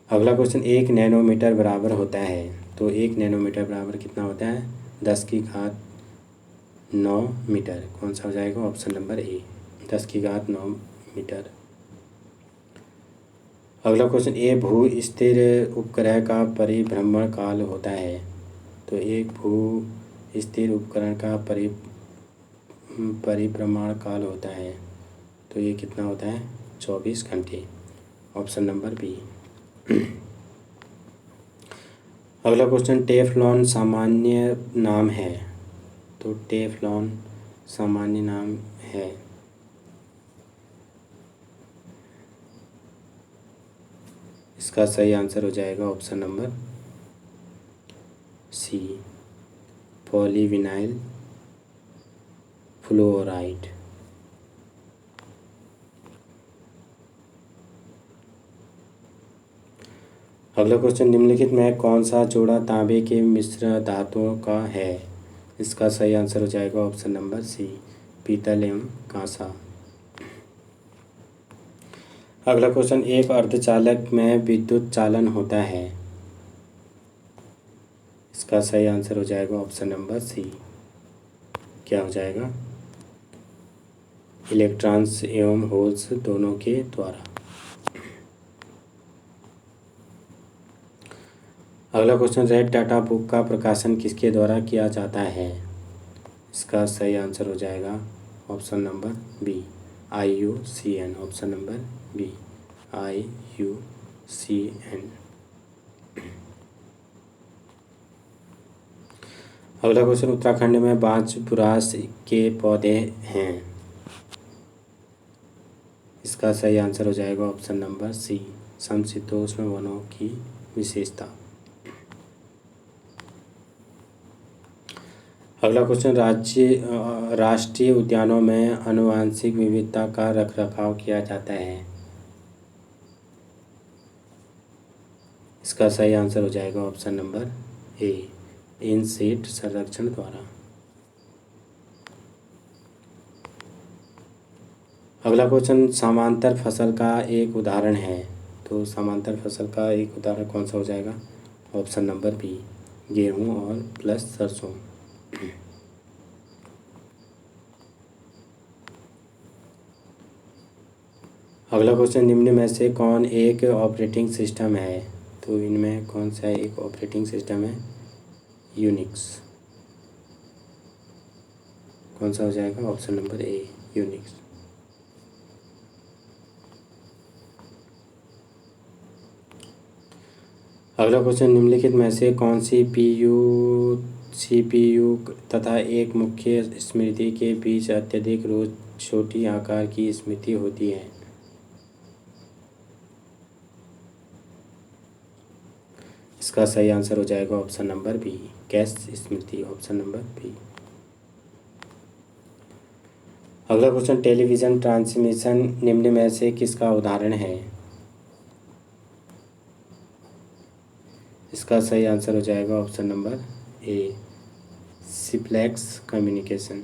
A: अगला क्वेश्चन, 1 नैनोमीटर बराबर होता है, तो 1 नैनोमीटर बराबर कितना होता है? 10⁹ मीटर। कौन सा हो जाएगा? Option number A, 10⁹ meter. अगला क्वेश्चन, एक भू स्थिर उपग्रह का परिभ्रमण काल होता है, तो एक भू स्थिर उपकरण का परिभ्रमण काल होता है, तो ये कितना होता है? 24 घंटे। Option number B. अगला क्वेश्चन, टेफ्लॉन सामान्य नाम है, तो टेफ्लॉन सामान्य नाम है। इसका सही आंसर हो जाएगा option number C, polyvinyl fluoride. अगला क्वेश्चन, निम्नलिखित में कौन सा जोड़ा तांबे के मिश्र धातुओं का है? इसका सही आंसर हो जाएगा ऑप्शन नंबर सी, पीतल एवं कांसा। अगला क्वेश्चन, एक अर्धचालक में विद्युत चालन होता है। इसका सही आंसर हो जाएगा ऑप्शन नंबर सी, क्या हो जाएगा? इलेक्ट्रॉन्स एवं होल्स दोनों के द्वारा। अगला क्वेश्चन, रेड डाटा बुक का प्रकाशन किसके द्वारा किया जाता है? इसका सही आंसर हो जाएगा option number B, IUCN। Option number B, IUCN। अगला क्वेश्चन, उत्तराखंड में बांज बुरास के पौधे हैं। इसका सही आंसर हो जाएगा ऑप्शन नंबर सी, समशीतोष्ण वनों की विशेषता। अगला क्वेश्चन, राष्ट्रीय उद्यानों में आनुवंशिक विविधता का रखरखाव किया जाता है। इसका सही आंसर हो जाएगा ऑप्शन नंबर ए, इन सीट संरक्षण द्वारा। अगला क्वेश्चन, समांतर फसल का एक उदाहरण है, तो समांतर फसल का एक उदाहरण कौन सा हो जाएगा? ऑप्शन नंबर बी, गेहूँ और प्लस सरसों। अगला क्वेश्चन, निम्न में से कौन एक ऑपरेटिंग सिस्टम है? तो इनमें कौन सा एक ऑपरेटिंग सिस्टम है? यूनिक्स। कौन सा हो जाएगा? ऑप्शन नंबर ए, यूनिक्स। अगला क्वेश्चन, निम्नलिखित में से कौन सी CPU तथा एक मुख्य स्मृति के बीच अत्यधिक रोज छोटी आकार की स्मृति होती है? इसका सही आंसर हो जाएगा ऑप्शन नंबर बी, कैश स्मृति। Option number B. अगला क्वेश्चन, टेलीविज़न ट्रांसमिशन निम्न में से किसका उदाहरण है? इसका सही आंसर हो जाएगा ऑप्शन नंबर ए, सिप्लेक्स कम्युनिकेशन।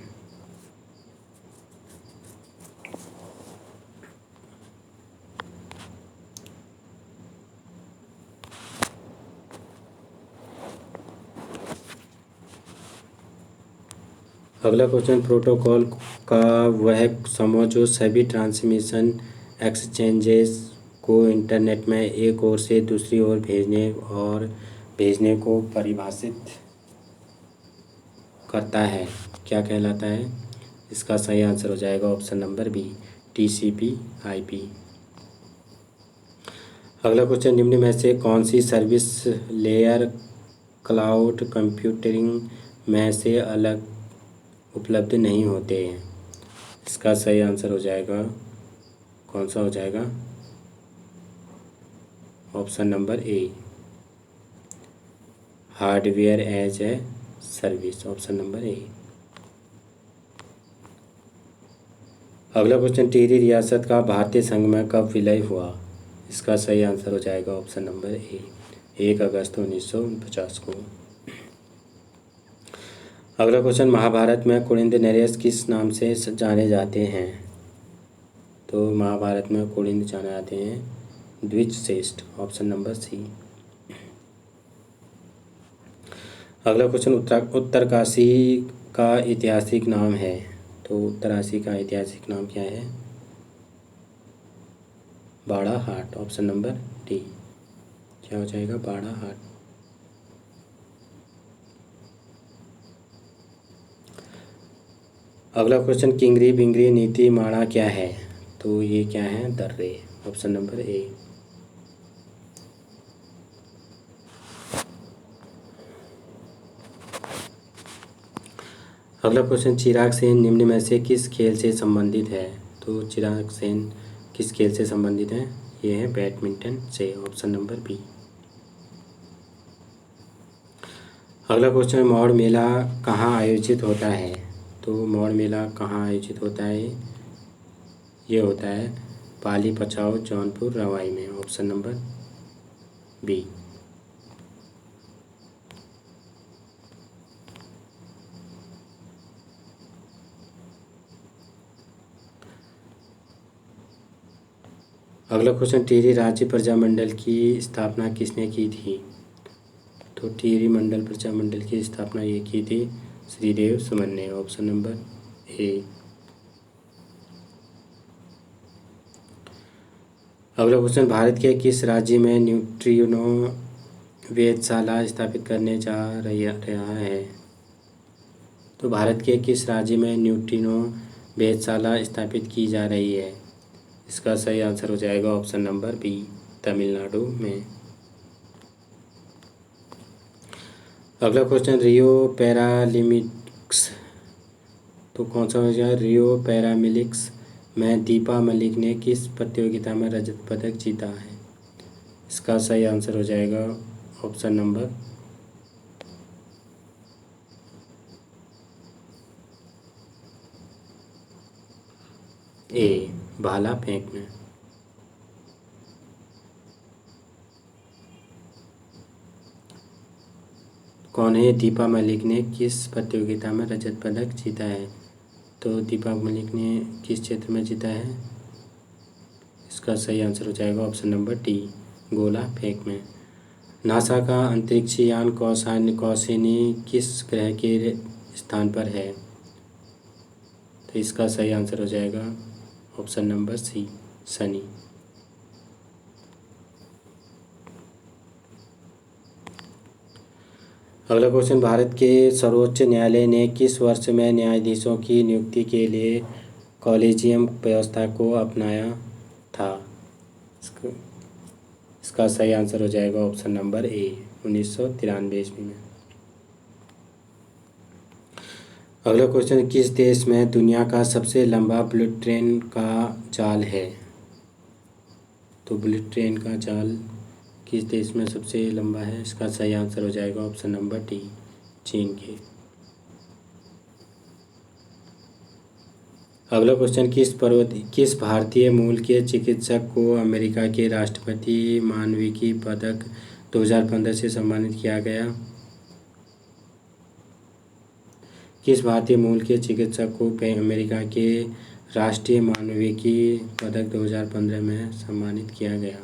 A: अगला क्वेश्चन, प्रोटोकॉल का वह समूह जो सभी ट्रांसमिशन एक्सचेंजेस को इंटरनेट में एक ओर से दूसरी ओर भेजने को परिभाषित करता है, क्या कहलाता है? इसका सही आंसर हो जाएगा ऑप्शन नंबर बी, TCP/IP। अगला क्वेश्चन, निम्न में से कौन सी सर्विस लेयर क्लाउड कंप्यूटिंग में से अलग उपलब्ध नहीं होते हैं? इसका सही आंसर हो जाएगा, कौन सा हो जाएगा? Option number A, hardware as a service, option number A. अगला क्वेश्चन, टिहरी रियासत का भारतीय संघ में कब विलय हुआ? इसका सही आंसर हो जाएगा ऑप्शन नंबर ए, 1 अगस्त 1949 को। अगला क्वेश्चन, महाभारत में कुलिंद नरेश किस नाम से जाने जाते हैं? तो महाभारत में कुलिंद जाने जाते हैं द्विजश्रेष्ठ, ऑप्शन नंबर सी। अगला क्वेश्चन, उत्तरकाशी का ऐतिहासिक नाम है। तो उत्तरकाशी का ऐतिहासिक नाम क्या है? Barahat, option number D. क्या हो जाएगा? बाड़ाहाट। अगला क्वेश्चन, किंगरी बिंगरी नीति माणा क्या है? तो ये क्या है? दर्रे, ऑप्शन नंबर ए। अगला क्वेश्चन, चिराग सेन निम्न में से किस खेल से संबंधित है? तो चिराग सेन किस खेल से संबंधित है? ये है बैडमिंटन से, ऑप्शन नंबर बी। अगला क्वेश्चन, मौड़ मेला कहाँ आयोजित होता है? तो मौड़ मेला कहाँ आयोजित होता है? ये होता है पाली पचाऊ जौनपुर रवाई में, ऑप्शन नंबर बी। अगला क्वेश्चन, टिहरी राज्य प्रजामंडल की स्थापना किसने की थी? तो टिहरी मंडल प्रजामंडल की स्थापना ये की थी श्रीदेव सुमन ने, ऑप्शन नंबर ए। अगला क्वेश्चन, भारत के किस राज्य में न्यूट्रिनो वेधशाला स्थापित करने जा रहा है? तो भारत के किस राज्य में न्यूट्रिनो वेधशाला स्थापित की जा रही है? इसका सही आंसर हो जाएगा ऑप्शन नंबर बी, तमिलनाडु में। अगला क्वेश्चन, रियो पैरालिम्पिक्स, तो कौन सा हो जाएगा? रियो पैरालिम्पिक्स में दीपा मलिक ने किस प्रतियोगिता में रजत पदक जीता है? इसका सही आंसर हो जाएगा ऑप्शन नंबर ए, भाला फेंक में। कौन है दीपा मलिक ने किस प्रतियोगिता में रजत पदक जीता है? तो दीपा मलिक ने किस क्षेत्र में जीता है? इसका सही आंसर हो जाएगा ऑप्शन नंबर डी, गोला फेंक में। नासा का अंतरिक्ष यान कौसानी किस ग्रह के स्थान पर है? तो इसका सही आंसर हो जाएगा ऑप्शन नंबर सी, शनि। अगला क्वेश्चन, भारत के सर्वोच्च न्यायालय ने किस वर्ष में न्यायाधीशों की नियुक्ति के लिए कॉलेजियम व्यवस्था को अपनाया था? इसका सही आंसर हो जाएगा ऑप्शन नंबर ए, 1993 ईस्वी में। अगला क्वेश्चन, किस देश में दुनिया का सबसे लंबा बुलेट ट्रेन का जाल है? तो बुलेट ट्रेन का जाल किस देश में सबसे लंबा है? इसका सही आंसर हो जाएगा ऑप्शन नंबर डी, चीन के। अगला क्वेश्चन, किस भारतीय मूल के चिकित्सक को अमेरिका के राष्ट्रपति मानविकी पदक 2015 से सम्मानित किया गया? किस भारतीय मूल के चिकित्सक को अमेरिका के राष्ट्रीय मानविकी पदक 2015 में सम्मानित किया गया?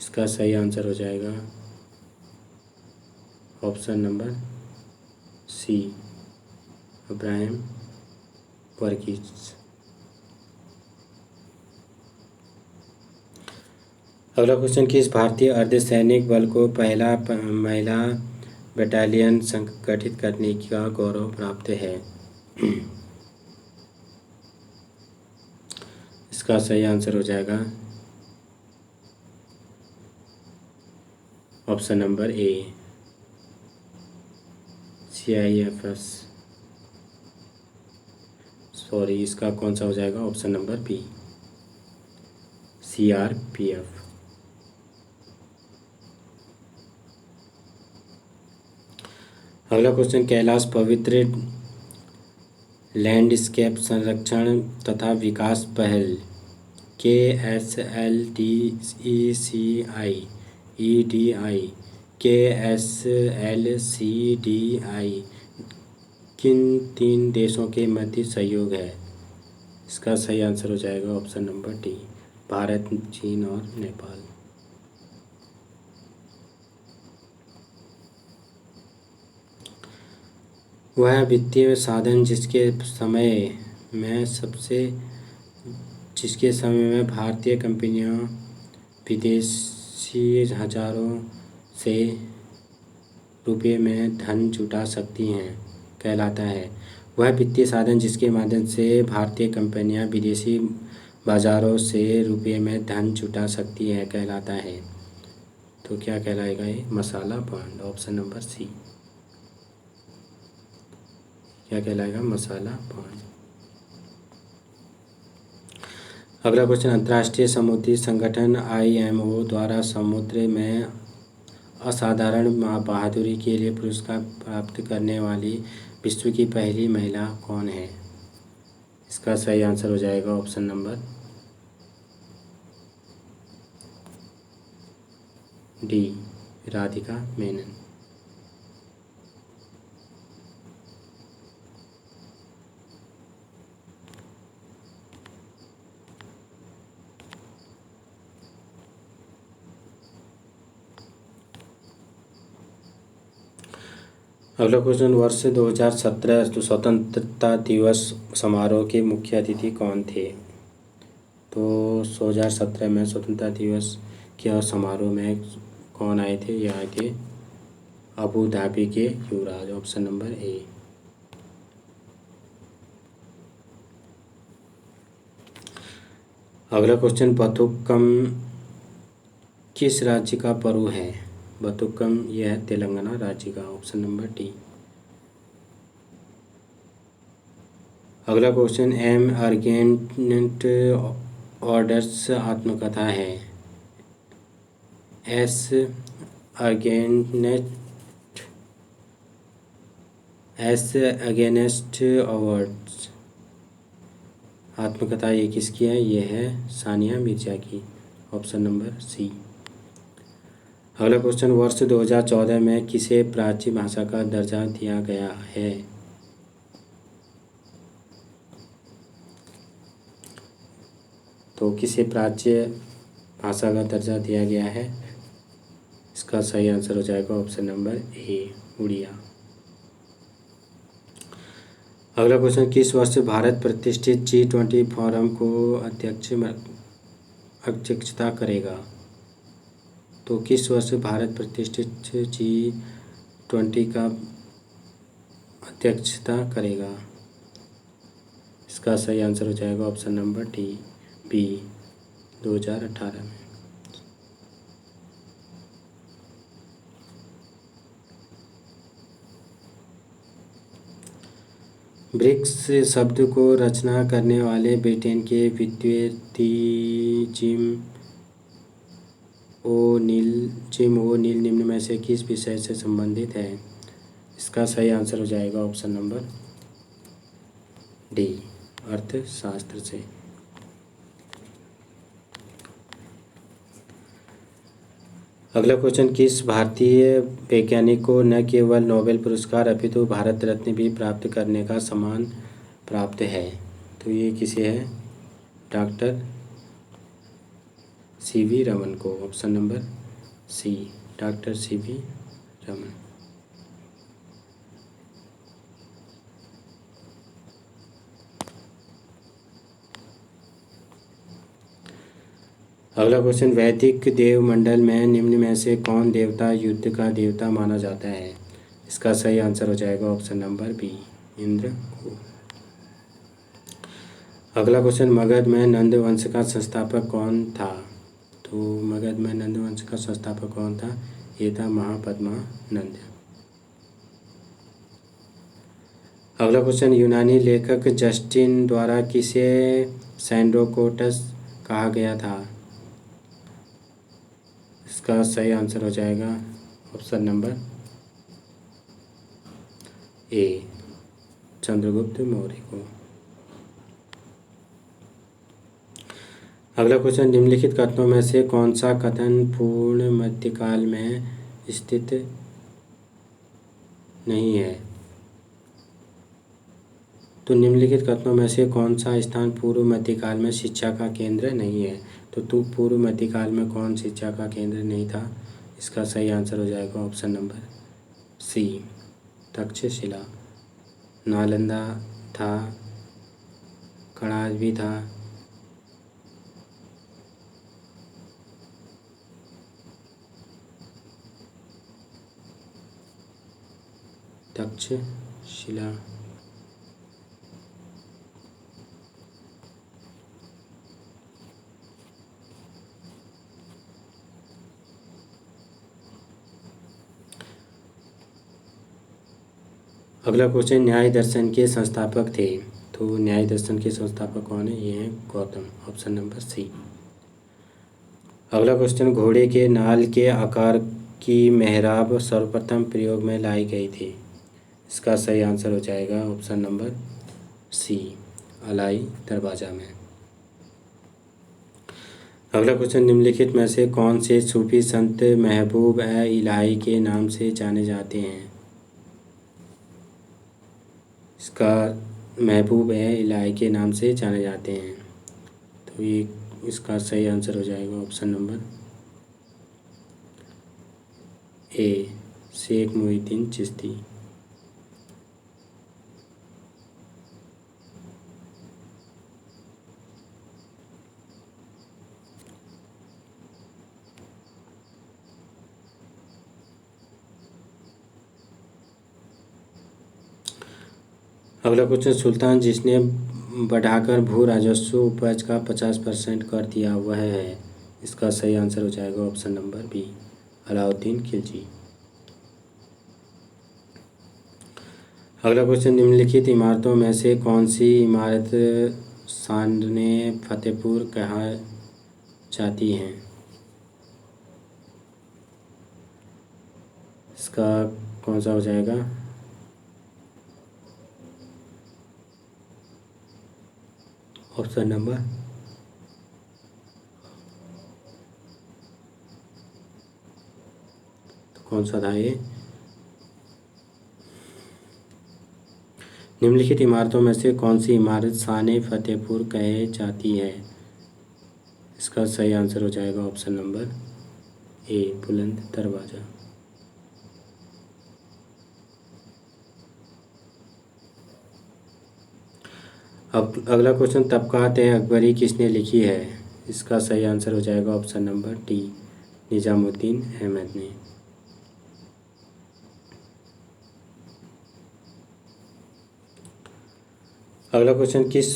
A: इसका सही आंसर हो जाएगा option number C, Abraham Varghese. अगला क्वेश्चन, किस भारतीय अर्धसैनिक बल को पहला महिला बटालियन संगठित करने का गौरव प्राप्त है? इसका सही आंसर हो जाएगा option number A, CIFS। Sorry, इसका कौन सा हो जाएगा? Option number B, CRPF। अगला क्वेश्चन, कैलाश पवित्र लैंडस्केप संरक्षण तथा विकास पहल KSLDECI KSLCDI किन 3 देशों के मध्य सहयोग है? इसका सही आंसर हो जाएगा ऑप्शन नंबर डी, भारत, चीन और नेपाल। वह वित्तीय साधन जिसके समय में भारतीय कंपनियां विदेशी हजारों से रुपये में धन जुटा सकती हैं कहलाता है। वह वित्तीय साधन जिसके माध्यम से भारतीय कंपनियां विदेशी बाजारों से रुपये में धन जुटा सकती हैं कहलाता है। तो क्या कहलाएगा ये? मसाला बॉन्ड, ऑप्शन नंबर सी। क्या कहलाएगा? मसाला बॉन्ड। अगला क्वेश्चन, अंतर्राष्ट्रीय समुद्री संगठन IMO द्वारा समुद्र में असाधारण बहादुरी के लिए पुरस्कार प्राप्त करने वाली विश्व की पहली महिला कौन है? इसका सही आंसर हो जाएगा option number D, Radhika Menon. अगला क्वेश्चन, वर्ष 2017 स्वतंत्रता दिवस समारोह के मुख्य अतिथि कौन थे? तो 2017 में स्वतंत्रता दिवस के समारोह में कौन आए थे? ये आए थे अबू धाबी के युवराज, ऑप्शन नंबर ए। अगला क्वेश्चन, बथुकम किस राज्य का पर्व है? बथुकम यह है तेलंगाना राज्य का, ऑप्शन नंबर डी। अगला क्वेश्चन, एम अर्गेंट ऑर्डर्स आत्मकथा है। एस अगेंस्ट अवार्ड्स आत्मकथा ये किसकी है? ये है सानिया मिर्जा की, ऑप्शन नंबर सी। अगला क्वेश्चन, वर्ष 2014 में किसे प्राची भाषा का दर्जा दिया गया है? तो किसे प्राच्य भाषा का दर्जा दिया गया है? इसका सही आंसर हो जाएगा ऑप्शन नंबर ए, उड़िया। अगला क्वेश्चन, किस वर्ष भारत प्रतिष्ठित G20 फोरम को अध्यक्षता करेगा? तो किस वर्ष भारत प्रतिष्ठित G20 का अध्यक्षता करेगा? इसका सही आंसर हो जाएगा ऑप्शन नंबर डी, बी, 2018 में। ब्रिक्स शब्द को रचना करने वाले ब्रिटेन के विद्वान जिम ओ'नील निम्न में से किस विषय से संबंधित है? इसका सही आंसर हो जाएगा ऑप्शन नंबर डी, अर्थशास्त्र से। अगला क्वेश्चन, किस भारतीय वैज्ञानिक को न केवल नोबेल पुरस्कार अपितु भारत रत्न भी प्राप्त करने का सम्मान प्राप्त है? तो ये किसे है? डॉक्टर CV रमन को, option number C, doctor CV Raman. अगला क्वेश्चन, वैदिक देव मंडल में निम्न में से कौन देवता युद्ध का देवता माना जाता है? इसका सही आंसर हो जाएगा ऑप्शन नंबर बी, इंद्र को। अगला क्वेश्चन, मगध में नंद वंश का संस्थापक कौन था? तो मगध में नंद वंश का संस्थापक कौन था? ये था महापद्मानंद। अगला क्वेश्चन, यूनानी लेखक जस्टिन द्वारा किसे सैंड्रोकोटस कहा गया था? इसका सही आंसर हो जाएगा ऑप्शन नंबर ए चंद्रगुप्त मौर्य को। अगला क्वेश्चन, निम्नलिखित कथनों में से कौन सा कथन पूर्ण मध्यकाल में स्थित नहीं है? तो निम्नलिखित कथनों में से कौन सा स्थान पूर्व मध्यकाल में शिक्षा का केंद्र नहीं है? तो पूर्व मध्यकाल में कौन शिक्षा का केंद्र नहीं था? इसका सही आंसर हो जाएगा option number C, Takshashila. Nalanda था, कणाद भी था, तक्षशिला। अगला क्वेश्चन, न्याय दर्शन के संस्थापक थे? तो न्याय दर्शन के संस्थापक कौन है? ये हैं गौतम, ऑप्शन नंबर सी। अगला क्वेश्चन, घोड़े के नाल के आकार की मेहराब सर्वप्रथम प्रयोग में लाई गई थी? इसका सही आंसर हो जाएगा ऑप्शन नंबर सी, अलाई दरवाजा में। अगला क्वेश्चन, निम्नलिखित में से कौन से सूफी संत महबूब ए इलाही के नाम से जाने जाते हैं? इसका महबूब ए इलाही के नाम से जाने जाते हैं, तो ये इसका सही आंसर हो जाएगा option number A, Sheikh Mohiuddin Chishti. अगला क्वेश्चन, सुल्तान जिसने बढ़ाकर भू राजस्व उपज का 50% कर दिया वह है? इसका सही आंसर हो जाएगा option number B, Alauddin Khilji. अगला क्वेश्चन, निम्नलिखित इमारतों में से कौन सी इमारत शान-ए फतेहपुर कहा जाती है? इसका कौन सा हो जाएगा? ऑप्शन नंबर तो कौन सा था ये? निम्नलिखित इमारतों में से कौन सी इमारत शान-ए फतेहपुर कहे जाती है? इसका सही आंसर हो जाएगा ऑप्शन नंबर ए, बुलंद दरवाजा। अब अगला क्वेश्चन, तबकात-ए-अकबरी किसने लिखी है? इसका सही आंसर हो जाएगा option number D, Nizamuddin Ahmad ने। अगला क्वेश्चन, किस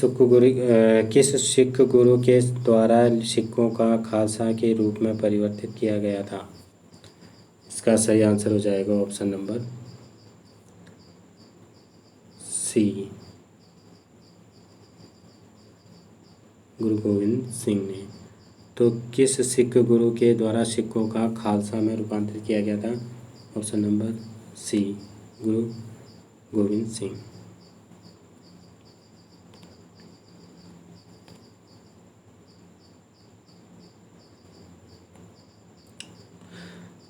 A: सिख गुरु के द्वारा सिखों का खालसा के रूप में परिवर्तित किया गया था? इसका सही आंसर हो जाएगा ऑप्शन नंबर सी, गुरु गोविंद सिंह ने। तो किस सिख गुरु के द्वारा सिखों का खालसा में रूपांतरित किया गया था? ऑप्शन नंबर सी, गुरु गोविंद सिंह।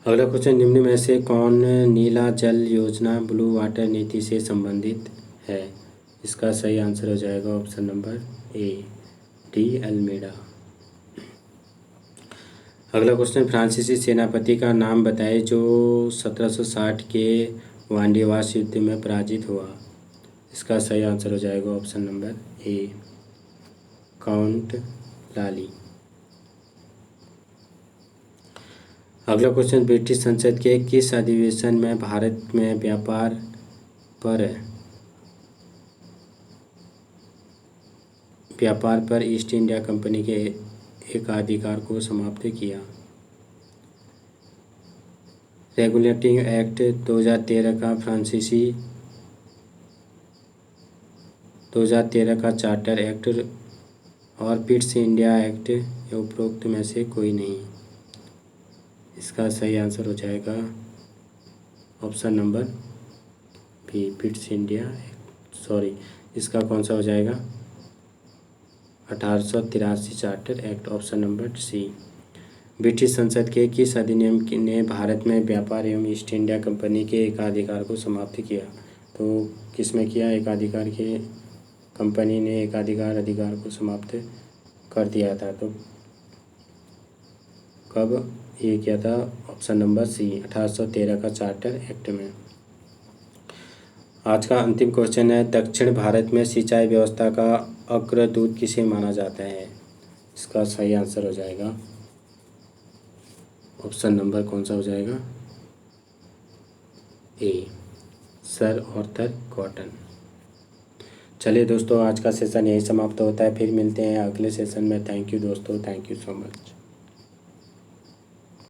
A: अगला क्वेश्चन, निम्न में से कौन नीला जल योजना ब्लू वाटर नीति से संबंधित है? इसका सही आंसर हो जाएगा option number A, de Almeida. अगला क्वेश्चन, फ्रांसीसी सेनापति का नाम बताएं जो 1760 के वांडीवास युद्ध में पराजित हुआ? इसका सही आंसर हो जाएगा ऑप्शन नंबर ए, काउंट लाली। अगला क्वेश्चन, ब्रिटिश संसद के किस अधिवेशन में भारत में व्यापार पर ईस्ट इंडिया कंपनी के एकाधिकार को समाप्त किया? रेगुलेटिंग एक्ट 2013 का, फ्रांसीसी 2013 का चार्टर एक्ट और पिट्स इंडिया एक्ट या उपरोक्त में से कोई नहीं? इसका सही आंसर हो जाएगा option number B fits India, sorry इसका कौन सा हो जाएगा 1883 charter act, option number C. British संसद के किस अधिनियम ने भारत में व्यापार एवं ईस्ट इंडिया कंपनी के एकाधिकार को समाप्त किया? तो किसमें किया एकाधिकार के, कंपनी ने एकाधिकार अधिकार को समाप्त कर दिया था, तो कब ये किया था? ऑप्शन नंबर सी 1813 का चार्टर एक्ट में। आज का अंतिम क्वेश्चन है, दक्षिण भारत में सिंचाई व्यवस्था का अग्रदूत किसे माना जाता है? इसका सही आंसर हो जाएगा ऑप्शन नंबर कौन सा हो जाएगा ए, सर आर्थर कॉटन। चलिए दोस्तों, आज का सेशन यही समाप्त होता है, फिर मिलते हैं अगले सेशन में। थैंक यू दोस्तों, थैंक यू सो मच।